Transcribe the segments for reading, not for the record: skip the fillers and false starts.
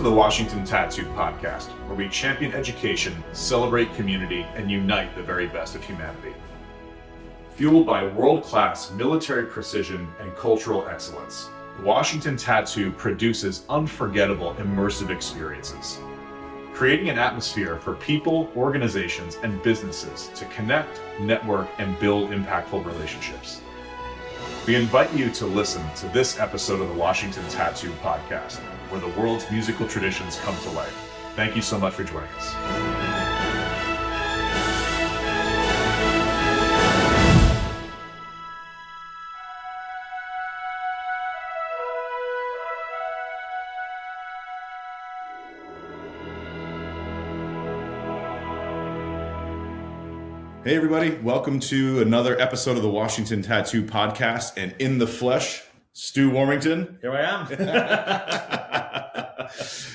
to the Washington Tattoo Podcast, where we champion education, celebrate community, and unite the very best of humanity. Fueled by world-class military precision and cultural excellence, Washington Tattoo produces unforgettable, immersive experiences, creating an atmosphere for people, organizations, and businesses to connect, network, and build impactful relationships. We invite you to listen to this episode of the Washington Tattoo Podcast, where the world's musical traditions come to life. Thank you so much for joining us. Hey everybody, welcome to another episode of the Washington Tattoo Podcast, and in the flesh, Stu Warmington. Here I am.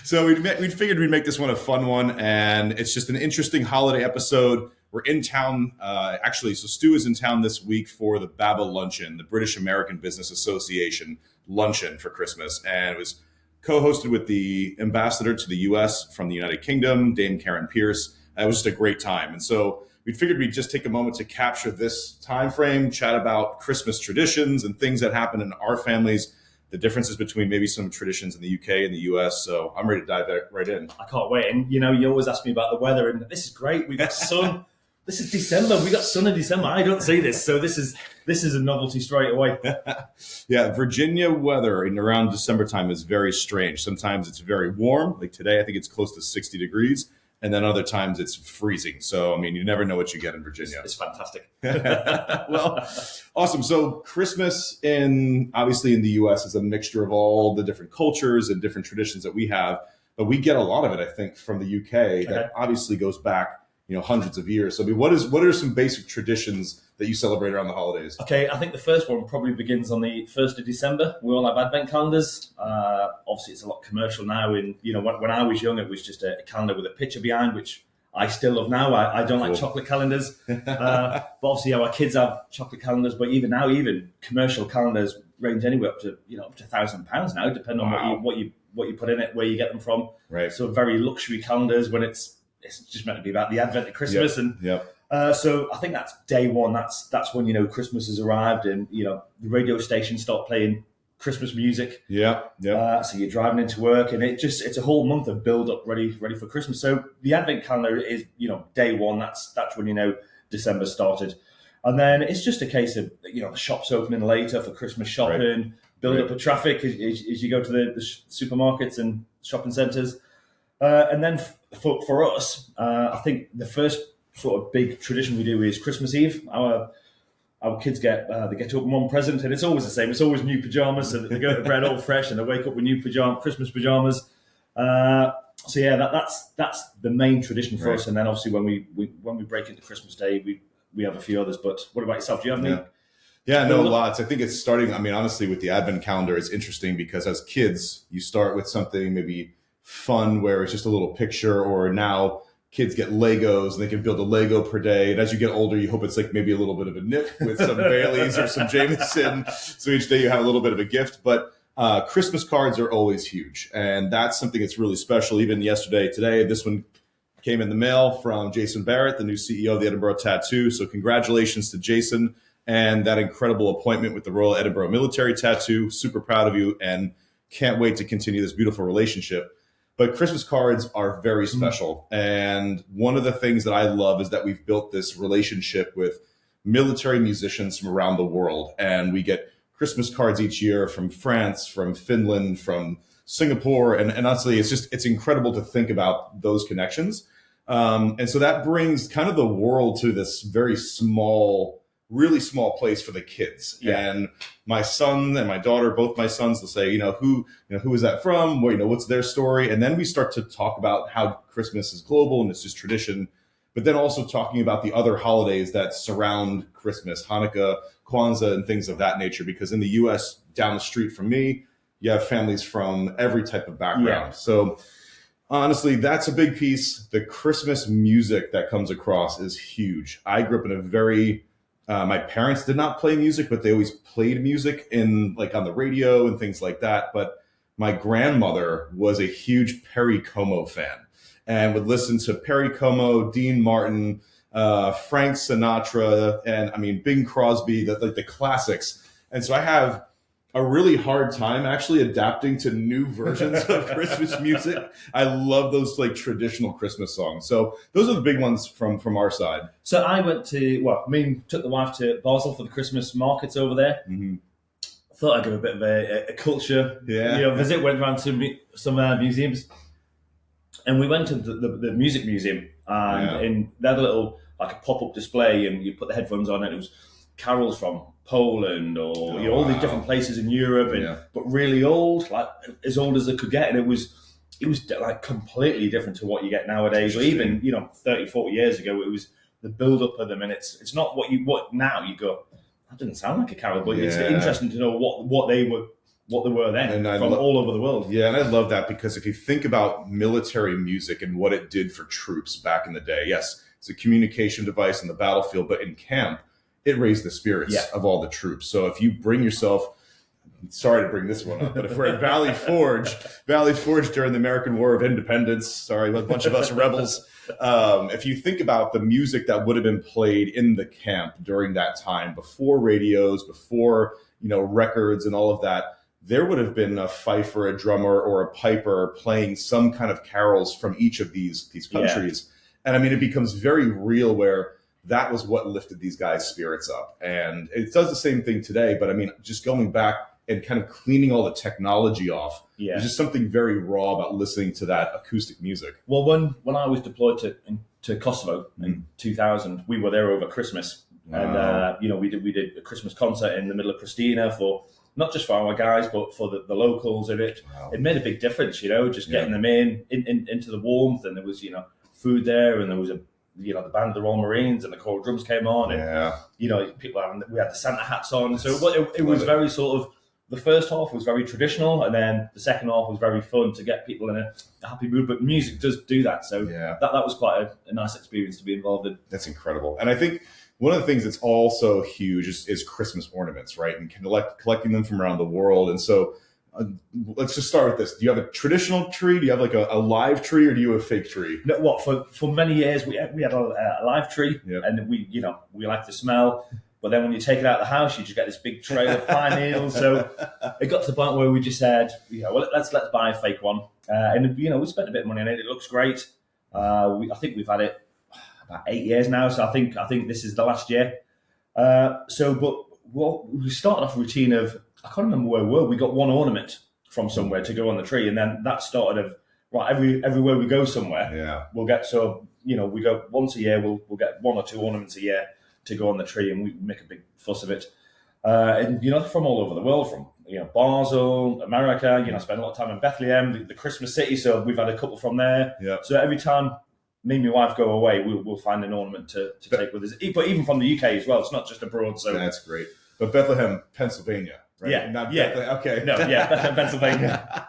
So we figured we'd make this one a fun one, and it's just an interesting holiday episode. We're in town, so Stu is in town this week for the BABA Luncheon, the British American Business Association luncheon for Christmas, and it was co-hosted with the ambassador to the U.S. from the United Kingdom, Dame Karen Pierce. It was just a great time, and so we figured we'd just take a moment to capture this time frame, chat about Christmas traditions and things that happen in our families, the differences between maybe some traditions in the UK and the US. So I'm ready to dive right in. I can't wait. And you always ask me about the weather, and this is great. We've got sun. This is December. We got sun in December. I don't see this, so this is a novelty straight away. Yeah, Virginia weather in around December time is very strange. Sometimes it's very warm. Like today, I think it's close to 60 degrees. And then other times it's freezing. So, I mean, you never know what you get in Virginia. It's fantastic. Well, awesome. So Christmas obviously in the U.S. is a mixture of all the different cultures and different traditions that we have. But we get a lot of it, I think, from the U.K. that obviously goes back, hundreds of years. So, I mean, what are some basic traditions that you celebrate around the holidays? Okay, I think the first one probably begins on the 1st of December. We all have advent calendars. Obviously, it's a lot commercial now. When I was young, it was just a calendar with a picture behind, which I still love now. I don't like chocolate calendars. But obviously, our kids have chocolate calendars. But even now, commercial calendars range anywhere up to £1,000 now, depending on what you put in it, where you get them from. Right. So very luxury calendars when it's just meant to be about the advent of Christmas. So I think that's day one. That's when Christmas has arrived, and the radio stations start playing Christmas music. So you're driving into work, and it's a whole month of build up, ready for Christmas. So the advent calendar is day one. That's when December started, and then it's just a case of the shops opening later for Christmas shopping, build up of traffic as you go to the supermarkets and shopping centres, and then for us, I think the first sort of big tradition we do is Christmas Eve. Our kids get to open one present, and it's always the same. It's always new pajamas, so they go to bed all fresh, and they wake up with new Christmas pajamas. That's the main tradition for us. And then obviously when we break into Christmas Day, we have a few others. But what about yourself? Do you have any? Yeah, no, lots. I think it's starting. I mean, honestly, with the Advent calendar, it's interesting because as kids, you start with something maybe fun where it's just a little picture, or now kids get Legos and they can build a Lego per day. And as you get older, you hope it's like maybe a little bit of a nip with some Baileys or some Jameson. So each day you have a little bit of a gift. But Christmas cards are always huge. And that's something that's really special. Even today, this one came in the mail from Jason Barrett, the new CEO of the Edinburgh Tattoo. So congratulations to Jason and that incredible appointment with the Royal Edinburgh Military Tattoo. Super proud of you and can't wait to continue this beautiful relationship. But Christmas cards are very special. And one of the things that I love is that we've built this relationship with military musicians from around the world. And we get Christmas cards each year from France, from Finland, from Singapore. And honestly, it's incredible to think about those connections. And so that brings kind of the world to this very really small place for the kids. And my son and my daughter, both my sons, will say, who is that from? What's their story? And then we start to talk about how Christmas is global and it's just tradition, but then also talking about the other holidays that surround Christmas, Hanukkah, Kwanzaa, and things of that nature. Because in the U.S., down the street from me, you have families from every type of background. So honestly, that's a big piece. The Christmas music that comes across is huge. I grew up in a very my parents did not play music, but they always played music on the radio and things like that. But my grandmother was a huge Perry Como fan and would listen to Perry Como, Dean Martin, Frank Sinatra, and I mean Bing Crosby, the classics. And so I have a really hard time actually adapting to new versions of Christmas music. I love those like traditional Christmas songs. So those are the big ones from our side. So I went to, took the wife to Basel for the Christmas markets over there. Mm-hmm. Thought I'd give a bit of a culture visit. Went around to some museums, and we went to the music museum, and they had a little like a pop-up display, and you put the headphones on, and it was carols from Poland or all these different places in Europe, but really old, like as old as they could get, and it was like completely different to what you get nowadays, or even 30, 40 years ago. It was the build-up of them, and it's not what now you go, that doesn't sound like a carol, but it's interesting to know what they were then, and from all over the world. Yeah, and I love that because if you think about military music and what it did for troops back in the day, yes, it's a communication device in the battlefield, but in camp, it raised the spirits of all the troops. So if you bring yourself, sorry to bring this one up, but if we're at Valley Forge during the American War of Independence, sorry, a bunch of us rebels, if you think about the music that would have been played in the camp during that time, before radios, before records and all of that, there would have been a fifer, a drummer, or a piper playing some kind of carols from each of these countries. And I mean, it becomes very real where that was what lifted these guys' spirits up. And it does the same thing today. But I mean, just going back and kind of cleaning all the technology off, there's just something very raw about listening to that acoustic music. Well, when I was deployed to Kosovo in 2000, we were there over Christmas. Wow. And, we did a Christmas concert in the middle of Pristina for not just for our guys, but for the locals of it. Wow. It made a big difference, just getting them into the warmth, and there was, food there, and there was the band of the Royal Marines and the choral drums came on, and we had the Santa hats on. So it was very sort of, the first half was very traditional, and then the second half was very fun to get people in a happy mood. But music does do that, so that was quite a nice experience to be involved in. That's incredible, and I think one of the things that's also huge is Christmas ornaments, right? And collecting them from around the world. And so let's just start with this. Do you have a traditional tree? Do you have like a live tree, or do you have a fake tree? No, for many years we had a live tree, and we liked the smell. But then when you take it out of the house, you just get this big tray of pine needles. So it got to the point where we just said, let's buy a fake one. And we spent a bit of money on it. It looks great. I think we've had it about 8 years now. So I think this is the last year. We started off a routine of, I can't remember where we were. We got one ornament from somewhere to go on the tree, and then that started of everywhere we go somewhere, we'll get we go once a year. We'll get one or two ornaments a year to go on the tree, and we make a big fuss of it. And from all over the world, from Basel, America. I spent a lot of time in Bethlehem, the Christmas city. So we've had a couple from there. Yeah. So every time me and my wife go away, we'll find an ornament to take with us. But even from the UK as well. It's not just abroad. So that's great. But Bethlehem, Pennsylvania, right? Yeah. Not Bethlehem. Okay. No. Yeah. Bethlehem, Pennsylvania.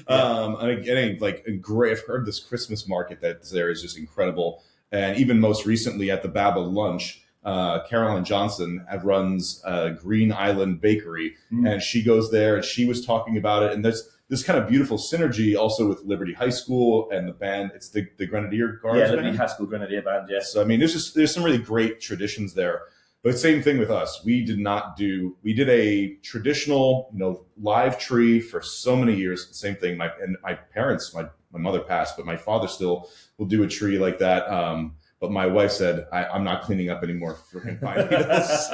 And again, like great. I've heard this Christmas market that's there is just incredible. And even most recently at the Babel lunch, Carolyn Johnson runs Green Island Bakery, and she goes there, and she was talking about it. And there's this kind of beautiful synergy also with Liberty High School and the band. It's the Grenadier Guards. Yeah, Liberty High School Grenadier Band. Yes. So I mean, there's some really great traditions there. But same thing with us. We did a traditional, live tree for so many years. Same thing. My parents, my mother passed, but my father still will do a tree like that. But my wife said, I'm not cleaning up anymore freaking pine needles.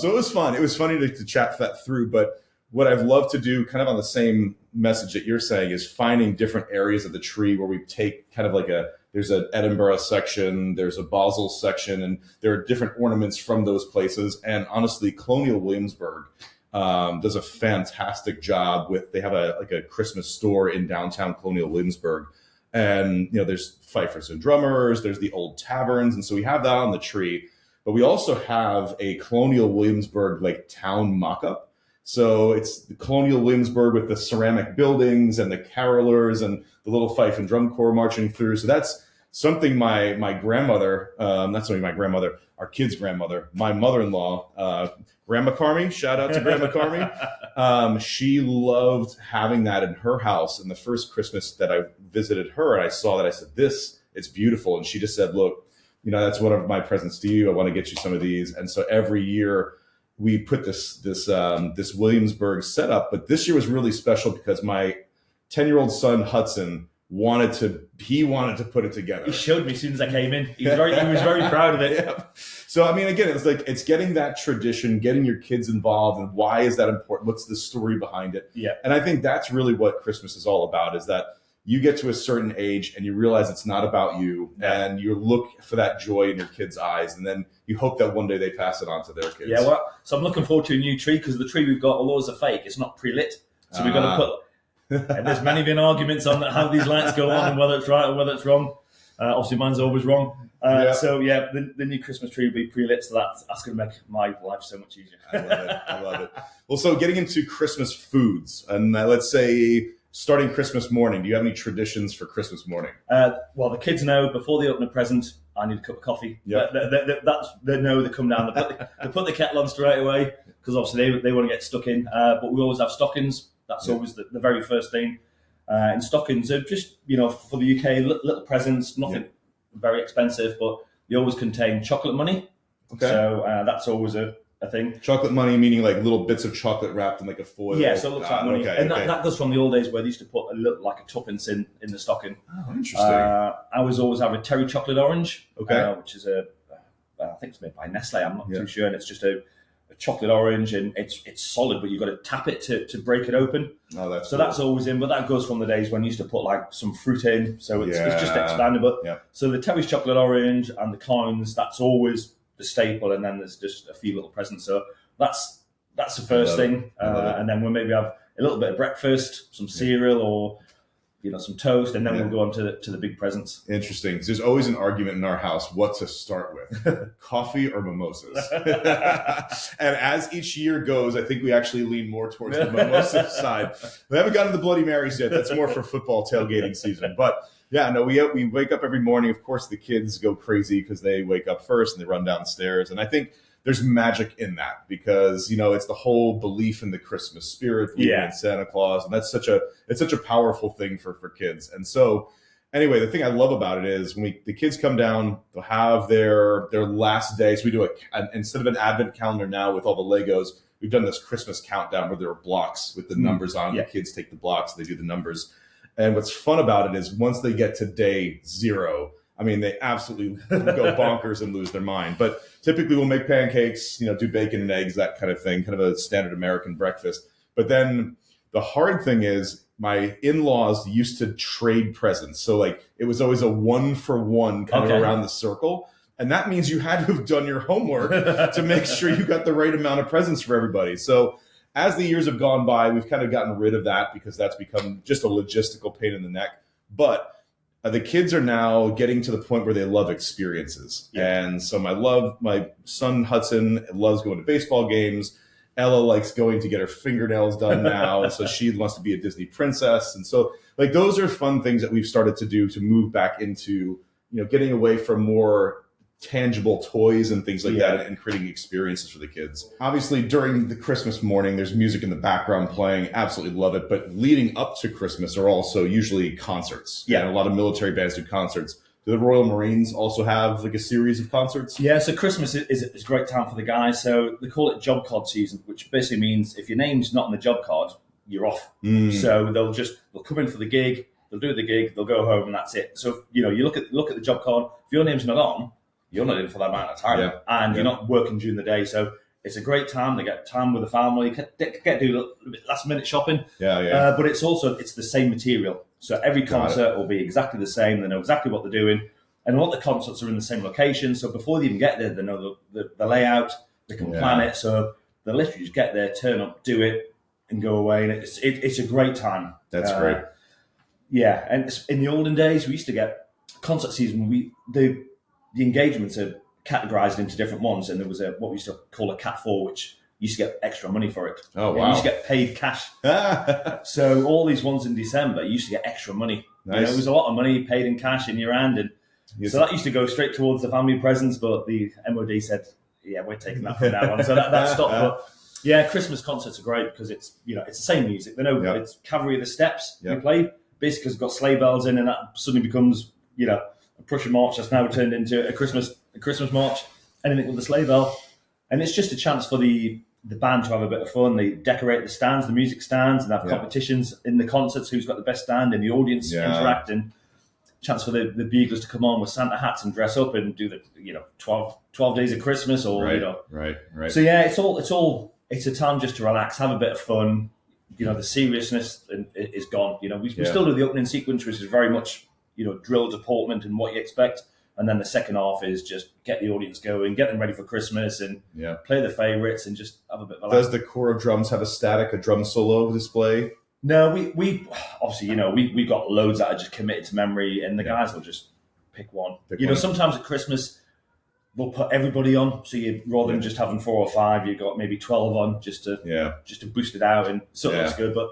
So it was fun. It was funny to chat that through. But what I've loved to do, kind of on the same message that you're saying, is finding different areas of the tree where we take kind of like there's an Edinburgh section, there's a Basel section, and there are different ornaments from those places. And honestly, Colonial Williamsburg does a fantastic job they have a Christmas store in downtown Colonial Williamsburg. And, there's fifers and drummers, there's the old taverns. And so we have that on the tree, but we also have a Colonial Williamsburg town mock-up. So it's the Colonial Williamsburg with the ceramic buildings and the carolers and the little fife and drum corps marching through. So that's something my grandmother, not only my grandmother, our kid's grandmother, my mother-in-law, Grandma Carmi, shout out to Grandma Carmi. She loved having that in her house. And the first Christmas that I visited her and I saw that, I said, it's beautiful. And she just said, look, that's one of my presents to you. I want to get you some of these. And so every year we put this Williamsburg setup, but this year was really special because my 10-year-old son, Hudson, wanted to put it together. He showed me as soon as I came in. He was very proud of it. Yeah. So, again, it's getting that tradition, getting your kids involved, and why is that important? What's the story behind it? Yeah. And I think that's really what Christmas is all about, is that you get to a certain age and you realize it's not about you, and you look for that joy in your kids' eyes, and then you hope that one day they pass it on to their kids. Yeah, well, so I'm looking forward to a new tree, because the tree we've got, although it's a fake, it's not pre-lit. So we've got to put... And there's many been arguments on how these lights go on and whether it's right or whether it's wrong. Obviously, mine's always wrong. So, the new Christmas tree will be pre-lit, so that's going to make my life so much easier. I love it. Well, so getting into Christmas foods, and let's say starting Christmas morning, do you have any traditions for Christmas morning? Well, the kids know before they open a present, I need a cup of coffee. Yep. They know they come down, they put the kettle on straight away, because obviously they want to get stuck in. But we always have stockings. That's always the very first thing. And stockings are just, for the UK, little presents, nothing very expensive, but they always contain chocolate money. Okay. So that's always a thing. Chocolate money meaning like little bits of chocolate wrapped in like a foil. Yeah, so it looks like money. Okay, and that goes from the old days where they used to put a little, like a tuppence in the stocking. Oh, interesting. I always have a terry chocolate orange, which is I think it's made by Nestle, I'm not too sure, and it's just a chocolate orange, and it's solid, but you've got to tap it to break it open. Oh, that's so cool. That's always in, but that goes from the days when you used to put like some fruit in, so it's just expandable. Yeah. So the Terry's chocolate orange and the clones, that's always the staple, and then there's just a few little presents. So that's the first thing, and then we'll maybe have a little bit of breakfast, some cereal or some toast, and then we'll go on to the big presents. Interesting, because there's always an argument in our house what to start with, coffee or mimosas. And as each year goes, I think we actually lean more towards the mimosa side. We haven't gotten to the Bloody Marys yet. That's more for football tailgating season. But yeah, no, we wake up every morning. Of course, the kids go crazy because they wake up first and they run downstairs. And I think there's magic in that because, it's the whole belief in the Christmas spirit, believing in Santa Claus. And that's such a powerful thing for kids. And so anyway, the thing I love about it is when the kids come down, they'll have their last day. So we do instead of an advent calendar now with all the Legos, we've done this Christmas countdown where there are blocks with the numbers on. Yeah. The kids take the blocks, they do the numbers. And what's fun about it is once they get to day 0, they absolutely go bonkers and lose their mind. But typically we'll make pancakes, do bacon and eggs, that kind of thing, kind of a standard American breakfast. But then the hard thing is my in-laws used to trade presents. So it was always a 1-for-1 kind of around the circle. And that means you had to have done your homework to make sure you got the right amount of presents for everybody. So as the years have gone by, we've kind of gotten rid of that because that's become just a logistical pain in the neck. But the kids are now getting to the point where they love experiences. Yeah. And so my son Hudson loves going to baseball games. Ella likes going to get her fingernails done now. So she wants to be a Disney princess. And so those are fun things that we've started to do to move back into, getting away from more tangible toys and things like that and creating experiences for the kids. Obviously, during the Christmas morning, there's music in the background playing. Absolutely love it. But leading up to Christmas are also usually concerts. Yeah. And a lot of military bands do concerts. Do the Royal Marines also have a series of concerts? Yeah, so Christmas is a great time for the guys. So they call it job card season, which basically means if your name's not on the job card, you're off. So they'll come in for the gig, they'll do the gig, they'll go home, and that's it. So you look at the job card. If your name's not on, you're not in for that amount of time, and you're not working during the day. So it's a great time. They get time with the family, get to do a little bit last minute shopping. But it's the same material. So every concert will be exactly the same. They know exactly what they're doing. And a lot of the concerts are in the same location. So before they even get there, they know the layout, they can plan it. So they literally just get there, turn up, do it, and go away. And it's a great time. That's great. Yeah. And in the olden days, we used to get concert season. The engagements are categorized into different ones, and there was what we used to call a Cat 4, which you used to get extra money for it. Oh, wow. You used to get paid cash. So all these ones in December, you used to get extra money. Nice. It was a lot of money paid in cash in your hand, and So that used to go straight towards the family presents, but the MOD said, yeah, we're taking that from now on. So that stopped. But yeah, Christmas concerts are great because it's the same music. They know it's Cavalry of the Steps we play, basically because it's got sleigh bells in, and that suddenly becomes, a Prussian march that's now turned into a Christmas march, anything with the sleigh bell. And it's just a chance for the band to have a bit of fun. They decorate the stands, the music stands, and have competitions in the concerts, who's got the best stand, and the audience interacting. Chance for the buglers to come on with Santa hats and dress up and do the 12 days of Christmas or right. So yeah, it's a time just to relax, have a bit of fun. The seriousness is gone. We still do the opening sequence, which is very much drill deportment and what you expect, and then the second half is just get the audience going, get them ready for Christmas, and play the favorites and just have a bit of Does the corps of drums have a drum solo display? No, we obviously, we got loads that are just committed to memory, and the guys will just pick one. Sometimes at Christmas, they'll put everybody on. So rather than just having 4 or 5, you've got maybe 12 on just to boost it out, and so it looks good. But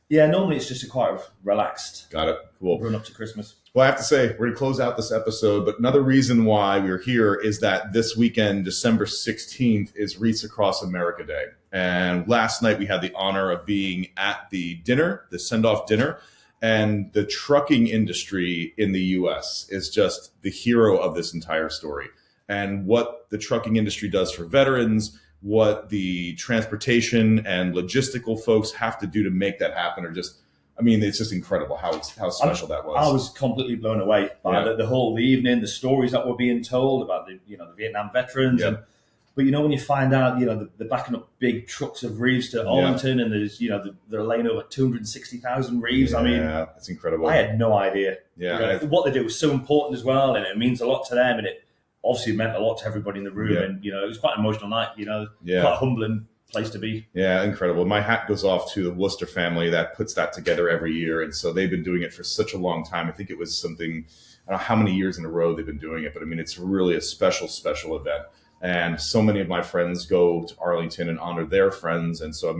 yeah, normally it's just a quite relaxed run up to Christmas. Well, I have to say, we're going to close out this episode, but another reason why we're here is that this weekend, December 16th, is Wreaths Across America Day. And last night we had the honor of being at the dinner, the send-off dinner, and the trucking industry in the U.S. is just the hero of this entire story. And what the trucking industry does for veterans, what the transportation and logistical folks have to do to make that happen are just... it's just incredible how special that was. I was completely blown away by the whole evening, the stories that were being told about the Vietnam veterans. Yep. But when you find out, they're backing up big trucks of reeves to Warmington, and there's, they're laying over 260,000 reeves. Yeah, that's incredible. I had no idea. Yeah. What they do was so important as well, and it means a lot to them, and it obviously meant a lot to everybody in the room. And, it was quite an emotional night, quite a humbling place to be. Yeah, incredible. My hat goes off to the Worcester family that puts that together every year. And so they've been doing it for such a long time. I think it was something, I don't know how many years in a row they've been doing it, but it's really a special event. And so many of my friends go to Arlington and honor their friends. And so,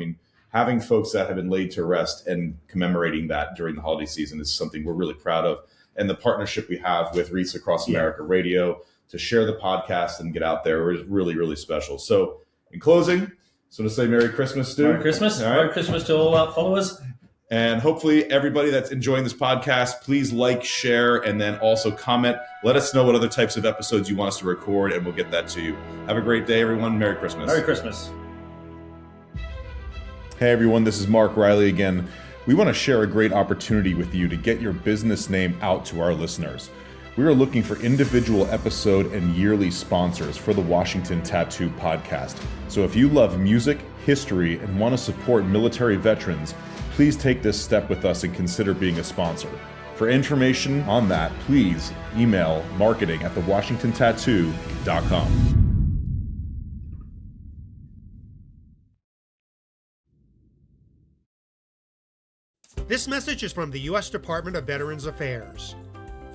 having folks that have been laid to rest and commemorating that during the holiday season is something we're really proud of. And the partnership we have with Wreaths Across America Radio to share the podcast and get out there is really, really special. So in closing, so to say Merry Christmas, Stu. Merry Christmas. All right. Merry Christmas to all our followers. And hopefully everybody that's enjoying this podcast, please like, share, and then also comment. Let us know what other types of episodes you want us to record, and we'll get that to you. Have a great day, everyone. Merry Christmas. Merry Christmas. Hey, everyone. This is Mark Reilly again. We want to share a great opportunity with you to get your business name out to our listeners. We are looking for individual episode and yearly sponsors for the Washington Tattoo Podcast. So if you love music, history, and want to support military veterans, please take this step with us and consider being a sponsor. For information on that, please email marketing@thewashingtontattoo.com. This message is from the U.S. Department of Veterans Affairs.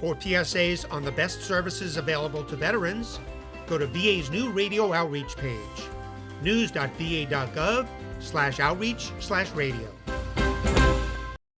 For PSAs on the best services available to veterans, go to VA's new radio outreach page, news.va.gov/outreach/radio.